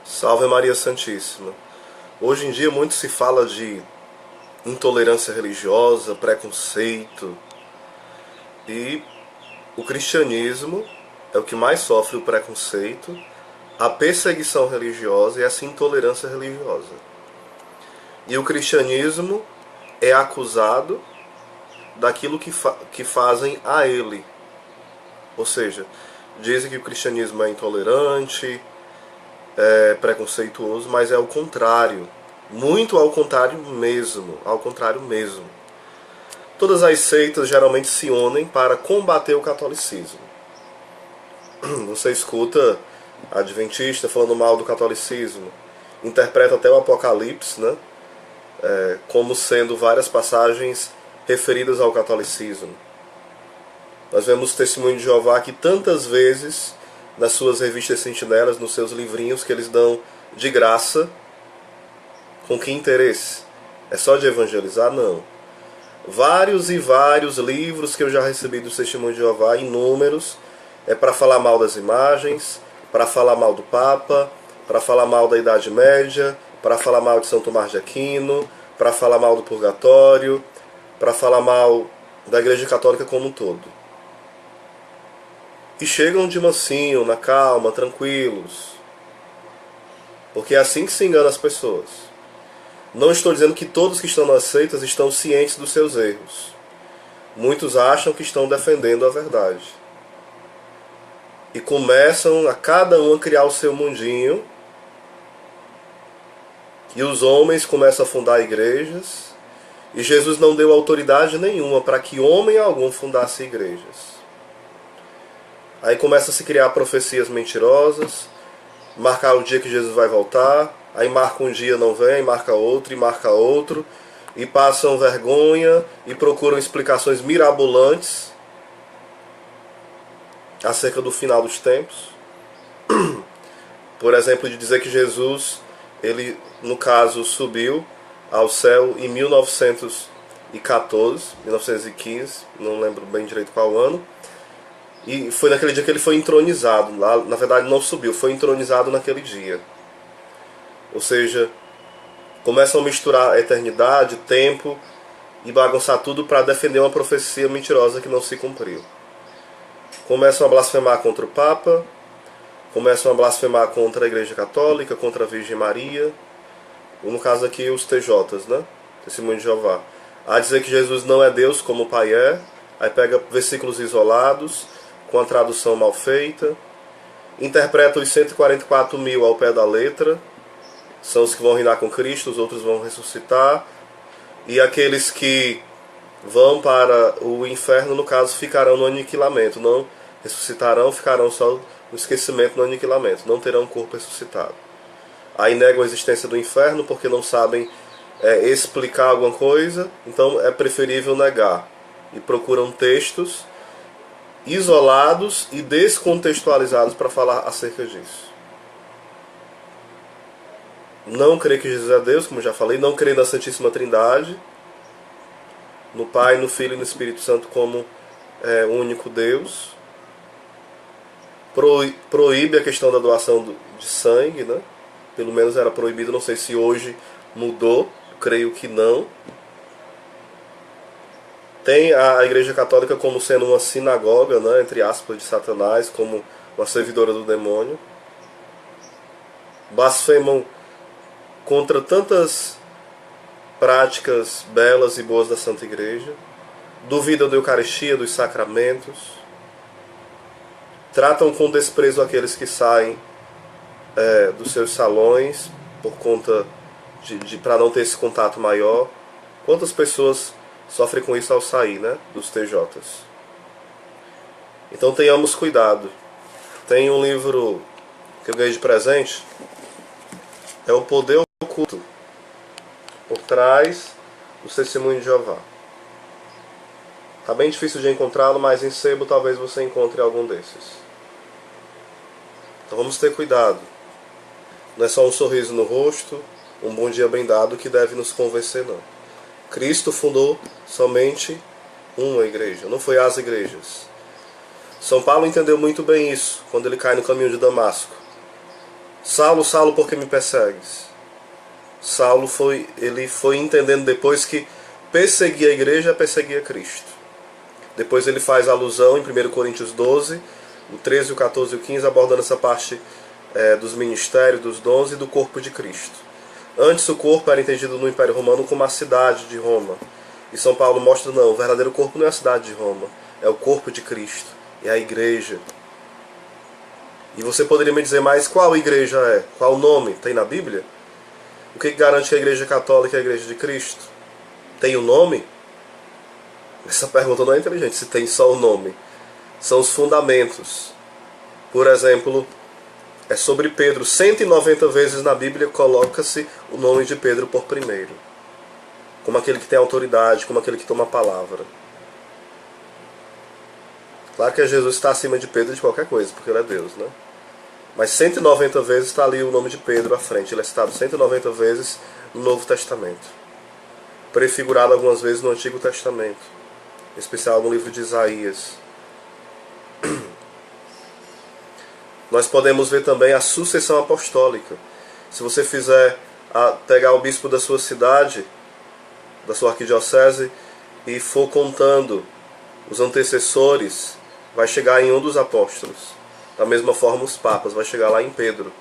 Salve Maria Santíssima. Hoje em dia muito se fala de intolerância religiosa, preconceito, e o cristianismo é o que mais sofre o preconceito, a perseguição religiosa e essa intolerância religiosa. E o cristianismo é acusado daquilo que fazem a ele. Ou seja, dizem que o cristianismo é intolerante, é preconceituoso, mas é o contrário. Muito ao contrário mesmo. Ao contrário mesmo. Todas as seitas geralmente se unem para combater o catolicismo. Você escuta adventista falando mal do catolicismo, interpreta até o Apocalipse, né? Como sendo várias passagens referidas ao catolicismo. Nós vemos o Testemunho de Jeová que tantas vezes, nas suas revistas sentinelas, nos seus livrinhos que eles dão de graça, com que interesse? É só de evangelizar? Não. Vários e vários livros que eu já recebi do Testemunho de Jeová, inúmeros, é para falar mal das imagens, para falar mal do Papa, para falar mal da Idade Média, para falar mal de São Tomás de Aquino, para falar mal do Purgatório, para falar mal da Igreja Católica como um todo. E chegam de mansinho, na calma, tranquilos. Porque é assim que se engana as pessoas. Não estou dizendo que todos que estão nas seitas estão cientes dos seus erros. Muitos acham que estão defendendo a verdade. E começam a cada um a criar o seu mundinho. E os homens começam a fundar igrejas. E Jesus não deu autoridade nenhuma para que homem algum fundasse igrejas. Aí começa a se criar profecias mentirosas, marcar o dia que Jesus vai voltar, aí marca um dia, não vem, marca outro, e marca outro, e passam vergonha e procuram explicações mirabolantes acerca do final dos tempos. Por exemplo, de dizer que Jesus, ele, no caso, subiu ao céu em 1914, 1915, não lembro bem direito qual ano, e foi naquele dia que ele foi entronizado. Na verdade não subiu, foi entronizado naquele dia. Ou seja, começam a misturar a eternidade, tempo e bagunçar tudo para defender uma profecia mentirosa que não se cumpriu. Começam a blasfemar contra o Papa, começam a blasfemar contra a Igreja Católica, contra a Virgem Maria, ou no caso aqui os TJs, né? Testemunho de Jeová. A dizer que Jesus não é Deus como o Pai é, aí pega versículos isolados, com a tradução mal feita, interpreta os 144 mil ao pé da letra, são os que vão reinar com Cristo, os outros vão ressuscitar, e aqueles que vão para o inferno, no caso, ficarão no aniquilamento, não ressuscitarão, ficarão só no esquecimento, no aniquilamento, não terão corpo ressuscitado. Aí negam a existência do inferno porque não sabem explicar alguma coisa, então é preferível negar, e procuram textos isolados e descontextualizados para falar acerca disso. Não crer que Jesus é Deus, como já falei, não crer na Santíssima Trindade, no Pai, no Filho e no Espírito Santo como o único Deus. Proíbe a questão da doação de sangue, né? Pelo menos era proibido, não sei se hoje mudou, creio que não. Tem a Igreja Católica como sendo uma sinagoga, né, entre aspas, de Satanás, como uma servidora do demônio. Blasfemam contra tantas práticas belas e boas da Santa Igreja. Duvidam da Eucaristia, dos sacramentos. Tratam com desprezo aqueles que saem dos seus salões por conta para não ter esse contato maior. Quantas pessoas sofrem com isso ao sair, né, dos TJs? Então tenhamos cuidado. Tem um livro que eu ganhei de presente, é O Poder Oculto, por trás do Testemunho de Jeová. Tá bem difícil de encontrá-lo, mas em sebo talvez você encontre algum desses. Então vamos ter cuidado. Não é só um sorriso no rosto, um bom dia bem dado que deve nos convencer, não. Cristo fundou somente uma igreja, não foi as igrejas. São Paulo entendeu muito bem isso quando ele cai no caminho de Damasco. Saulo, Saulo, por que me persegues? Saulo foi entendendo depois que perseguir a igreja é perseguir a Cristo. Depois ele faz alusão em 1 Coríntios 12, o 13, o 14 e o 15, abordando essa parte dos ministérios, dos dons e do corpo de Cristo. Antes o corpo era entendido no Império Romano como a cidade de Roma. E São Paulo mostra, não, o verdadeiro corpo não é a cidade de Roma, é o corpo de Cristo, é a igreja. E você poderia me dizer, mas qual igreja é? Qual o nome? Tem na Bíblia? O que garante que a igreja católica é a igreja de Cristo? Tem o nome? Essa pergunta não é inteligente, se tem só o nome. São os fundamentos. Por exemplo, é sobre Pedro. 190 vezes na Bíblia coloca-se o nome de Pedro por primeiro. Como aquele que tem autoridade, como aquele que toma a palavra. Claro que Jesus está acima de Pedro de qualquer coisa, porque ele é Deus, né? Mas 190 vezes está ali o nome de Pedro à frente. Ele é citado 190 vezes no Novo Testamento. Prefigurado algumas vezes no Antigo Testamento. Em especial no livro de Isaías. Nós podemos ver também a sucessão apostólica. Se você pegar o bispo da sua cidade, da sua arquidiocese, e for contando os antecessores, vai chegar em um dos apóstolos. Da mesma forma os papas, vai chegar lá em Pedro.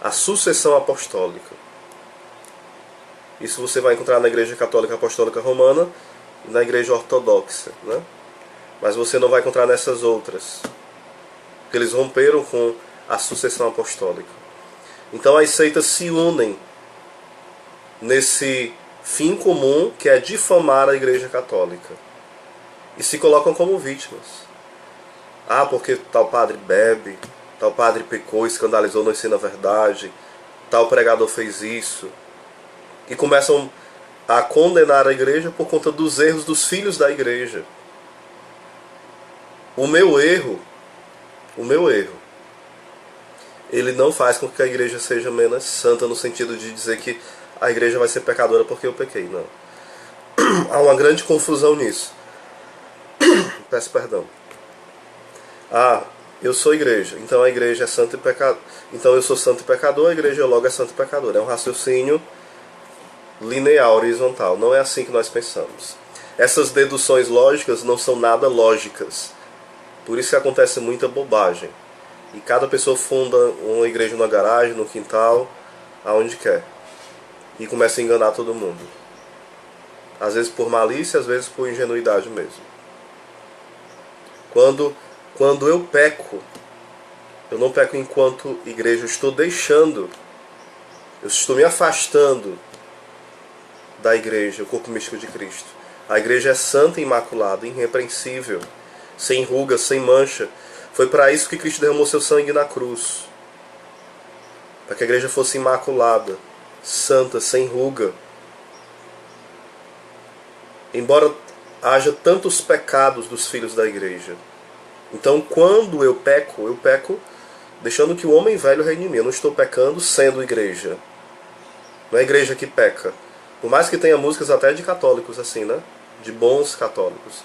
A sucessão apostólica. Isso você vai encontrar na Igreja Católica Apostólica Romana e na Igreja Ortodoxa, né? Mas você não vai encontrar nessas outras. Porque eles romperam com a sucessão apostólica. Então as seitas se unem nesse fim comum que é difamar a Igreja Católica. E se colocam como vítimas. Ah, porque tal padre bebe, tal padre pecou, escandalizou, não ensina a verdade, tal pregador fez isso. E começam a condenar a igreja por conta dos erros dos filhos da igreja. O meu erro, ele não faz com que a igreja seja menos santa no sentido de dizer que a igreja vai ser pecadora porque eu pequei, não. Há uma grande confusão nisso. Peço perdão. Ah, eu sou igreja, então a igreja é santa e pecador. Então eu sou santo e pecador, a igreja logo é santo e pecador. É um raciocínio linear, horizontal. Não é assim que nós pensamos. Essas deduções lógicas não são nada lógicas. Por isso que acontece muita bobagem. E cada pessoa funda uma igreja na garagem, no quintal, aonde quer. E começa a enganar todo mundo. Às vezes por malícia, às vezes por ingenuidade mesmo. Quando eu peco, eu não peco enquanto igreja, eu estou eu estou me afastando da igreja, o corpo místico de Cristo. A igreja é santa e imaculada, irrepreensível, sem ruga, sem mancha. Foi para isso que Cristo derramou seu sangue na cruz. Para que a igreja fosse imaculada, santa, sem ruga. Embora haja tantos pecados dos filhos da igreja. Então, quando eu peco deixando que o homem velho reine em mim. Eu não estou pecando sendo igreja. Não é a igreja que peca. Por mais que tenha músicas até de católicos assim, né? De bons católicos.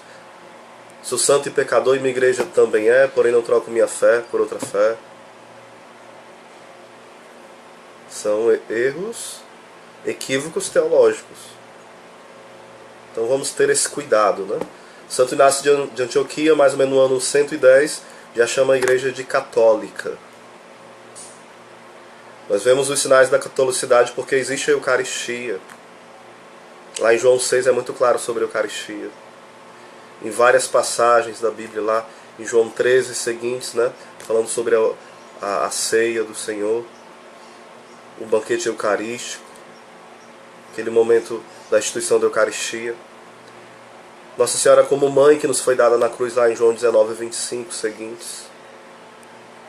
Sou santo e pecador e minha igreja também é, porém não troco minha fé por outra fé. São erros, equívocos teológicos. Então vamos ter esse cuidado, né? Santo Inácio de Antioquia, mais ou menos no ano 110, já chama a igreja de católica. Nós vemos os sinais da catolicidade porque existe a Eucaristia. Lá em João 6 é muito claro sobre a Eucaristia. Em várias passagens da Bíblia, lá em João 13 e seguintes, né, falando sobre a ceia do Senhor, o banquete eucarístico, aquele momento da instituição da Eucaristia. Nossa Senhora como mãe que nos foi dada na cruz lá em João 19 e 25 seguintes.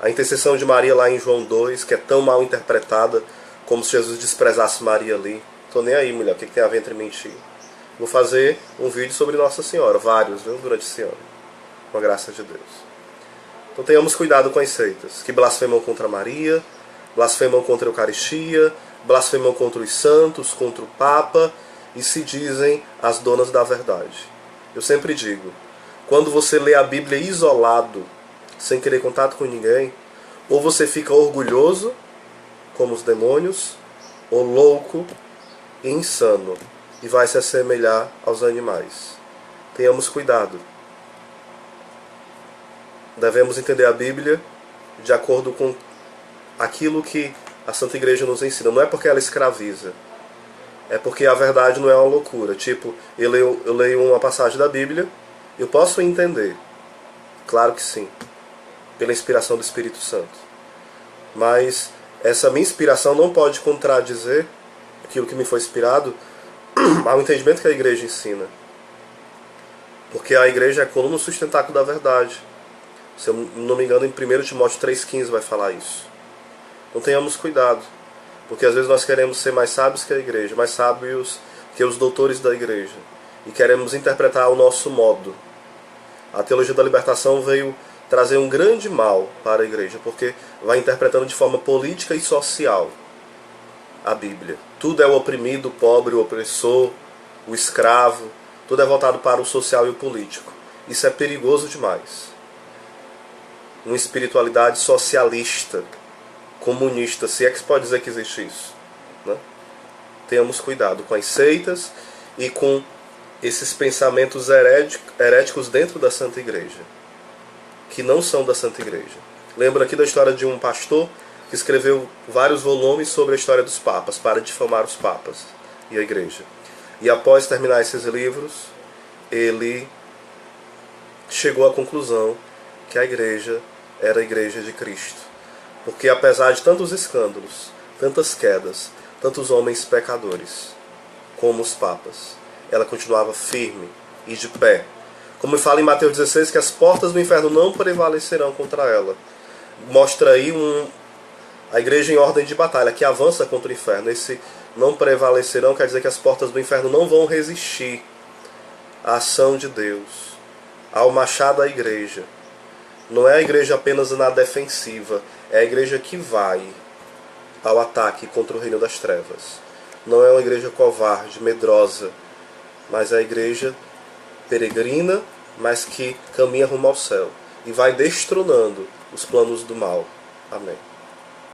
A intercessão de Maria lá em João 2, que é tão mal interpretada, como se Jesus desprezasse Maria ali. Tô nem aí, mulher, o que tem a ver entre mim e ti? Vou fazer um vídeo sobre Nossa Senhora, vários, viu, durante esse ano, com a graça de Deus. Então tenhamos cuidado com as seitas, que blasfemam contra Maria, blasfemam contra a Eucaristia, blasfemam contra os santos, contra o Papa, e se dizem as donas da verdade. Eu sempre digo, quando você lê a Bíblia isolado, sem querer contato com ninguém, ou você fica orgulhoso como os demônios, ou louco e insano, e vai se assemelhar aos animais. Tenhamos cuidado. Devemos entender a Bíblia de acordo com aquilo que a Santa Igreja nos ensina. Não é porque ela escraviza, é porque a verdade não é uma loucura. Tipo, eu leio uma passagem da Bíblia, eu posso entender, claro que sim, pela inspiração do Espírito Santo. Mas essa minha inspiração não pode contradizer aquilo que me foi inspirado ao entendimento que a igreja ensina. Porque a igreja é a coluna sustentáculo da verdade. Se eu não me engano, em 1 Timóteo 3,15 vai falar isso. Então tenhamos cuidado. Porque às vezes nós queremos ser mais sábios que a igreja, mais sábios que os doutores da igreja. E queremos interpretar ao nosso modo. A teologia da libertação veio trazer um grande mal para a igreja, porque vai interpretando de forma política e social a Bíblia. Tudo é o oprimido, o pobre, o opressor, o escravo. Tudo é voltado para o social e o político. Isso é perigoso demais. Uma espiritualidade socialista, comunista, se é que se pode dizer que existe isso, né? Tenhamos cuidado com as seitas e com esses pensamentos heréticos dentro da Santa Igreja, que não são da Santa Igreja. Lembro aqui da história de um pastor que escreveu vários volumes sobre a história dos papas, para difamar os papas e a igreja. E após terminar esses livros, ele chegou à conclusão que a igreja era a igreja de Cristo. Porque apesar de tantos escândalos, tantas quedas, tantos homens pecadores, como os papas, ela continuava firme e de pé. Como fala em Mateus 16, que as portas do inferno não prevalecerão contra ela. Mostra aí a igreja em ordem de batalha, que avança contra o inferno. Esse não prevalecerão quer dizer que as portas do inferno não vão resistir à ação de Deus, ao machado da igreja. Não é a igreja apenas na defensiva, é a igreja que vai ao ataque contra o reino das trevas. Não é uma igreja covarde, medrosa, mas é a igreja peregrina, mas que caminha rumo ao céu e vai destronando os planos do mal. Amém.